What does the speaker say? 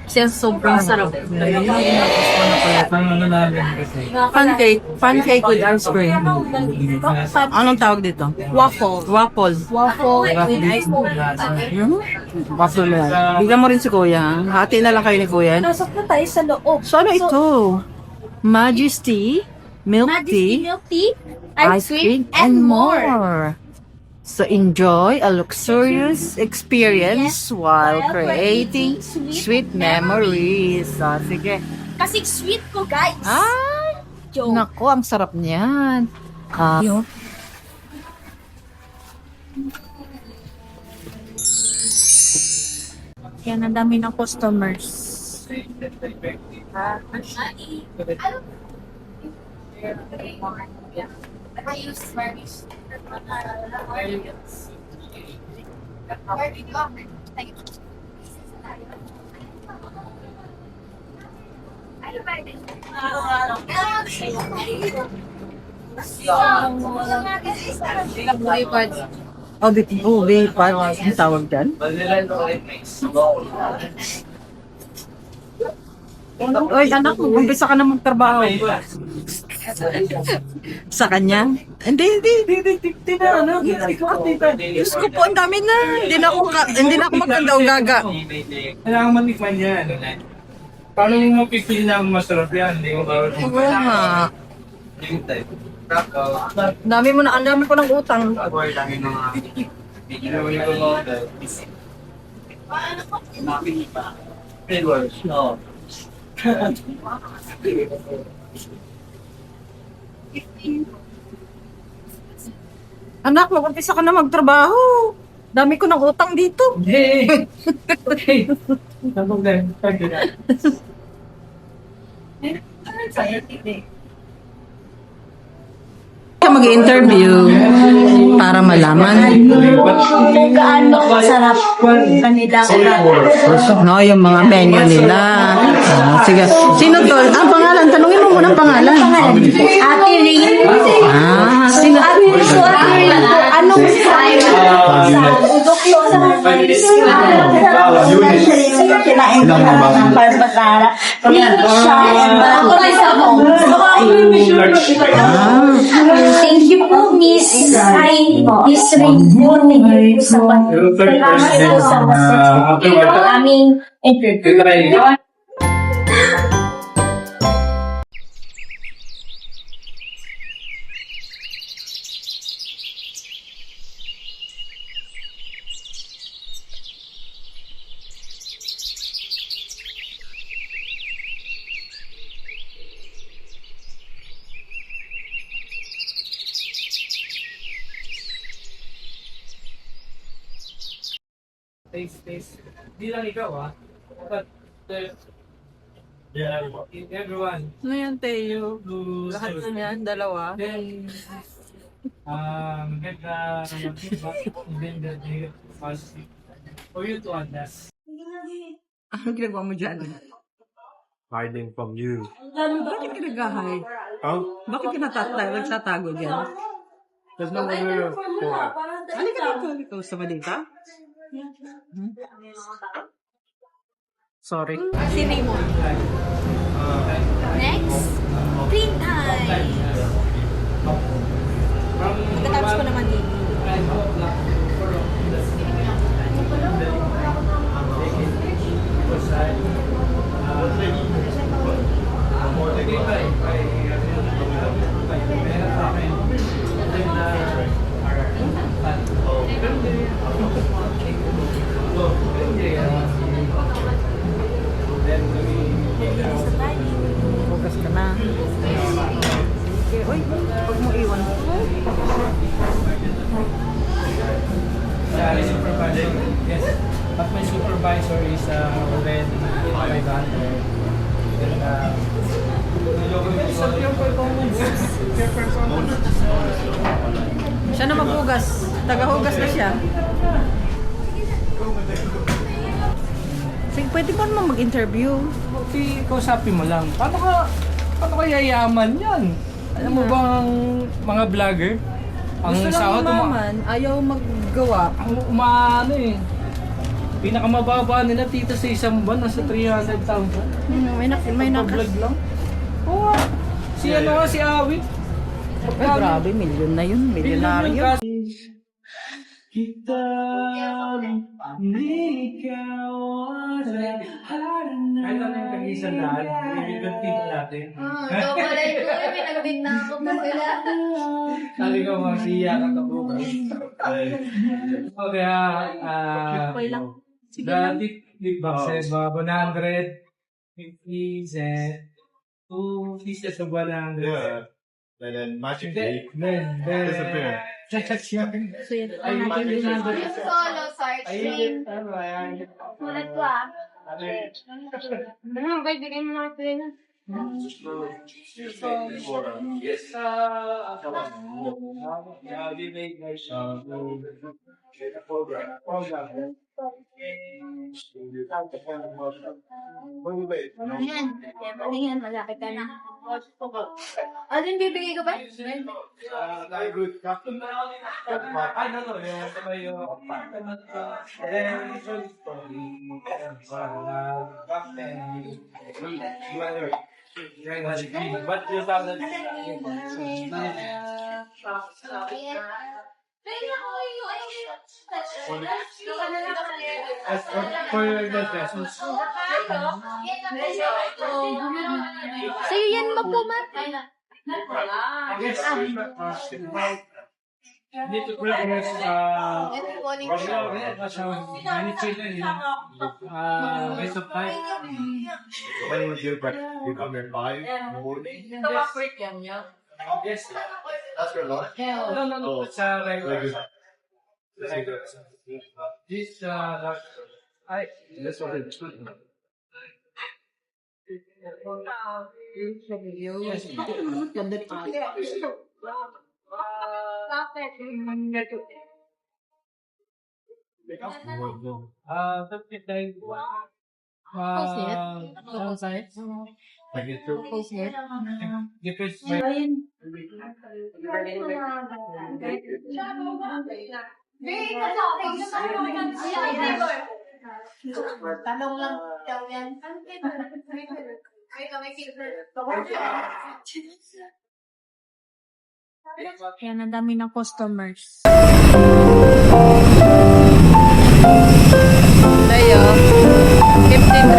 Siya sobrang sarap. Ano namin kasi. Pancake with ice cream. Anong tawag dito? Waffle. Waffle. Waffle with ice cream. Waffle na yan. Bigyan mo rin si Kuya. Hati na lang kayo ni Kuya. Nasok na tayo sa loob. So ano ito? Majesty, milk tea, Milk tea, ice cream, and more. So enjoy a luxurious experience while creating sweet memories. So, sige. Kasi sweet ko, guys. Ay! Joke. Naku, ang sarap niyan. Yan, ang dami ng customers. Oh, baby, paano ang tawag dyan? Oy, anak, umpisa ka na magtrabaho. Sa kanya? Hindi. Diyos ko po, ang dami na. Hindi na ako maganda o gaga. Kailangan matikman yan. Paano mo mapipili na masarap yan? Hindi mo ba? Oo nga. Ang dami ko ng utang. Anak, mag-umpisa ka na magtrabaho. Dami ko ng utang dito. Hey! Sabog na. Mag-interview para malaman. Kung gaano sarap kanilang No, yung mga menu nila. Sige. Sino to? Ang pangalan. Tanungin mo muna ang pangalan. Ate Rin. Sino? Ate Rin po, anong style sa udoklo sa kinain ko ng Barbara. Siya and thank you po, Miss Rin po sa aming interview. Taste. Di lang ikaw but everyone. Ano yan, Teo? Lahat na yan, dalawa. Then, maganda mag-feedback, then the positive for you to understand. Ano ginagawa mo dyan? Hiding from you. Bakit ka nag-hide? Huh? Bakit ka nagtatago dyan? There's no one here for that. Halika dito sa malita. Sorry. Si Raymond. Next, clean time. Pagkatapos ko naman din. Focus ka na. Okay. Uy, huwag mo iwan. Supervisor, yes. But my supervisor is already 500. Then, Siya na maghugas. Tagahugas na siya. Sige, pwede ba naman mag-interview? kausapin mo lang. Paano kaya yayaman yan? Alam mo bang mga vlogger? Ang Gusto lang sahod umaman, ayaw maggawa. ang umaano eh. Pinakamababa nila dito sa isang buwan, nasa 300,000. May Pag-vlog lang. Oo. Si ano nga, si Awit. Ay, grabe, milyon na yun. Milyonaryo. Kita hindi ikaw kahit ano yung kagisan lahat, i-repeat natin. Ikaw pala ito, may nagbig na ako pa sila. Sabi ko, masiya ka ka po. So, kaya, the big boxes, mga 100, 50 cents, 2 pieces of 100. Yeah. And then magic Then, cake disappear. Ayun, Solo, searching. Sulat ko ah. Ano, guys, bigay mo na ito yun. Yes, we make nice program. Ano yan? Ano yan? Malapit ka na. Ano yung bibigay ko ba? Ay, no, yung sabay yung but you found that for the pesos. Sa'yo yan, magpumat. Yes. Dito ko lang waste of time. When you do breakfast, you come here 5 in the morning. Yes. That's your lunch. No. It's regular. Like This, this one is like it's Tanong lang daw yan. Kaya na dami ng customers. Tayo, 15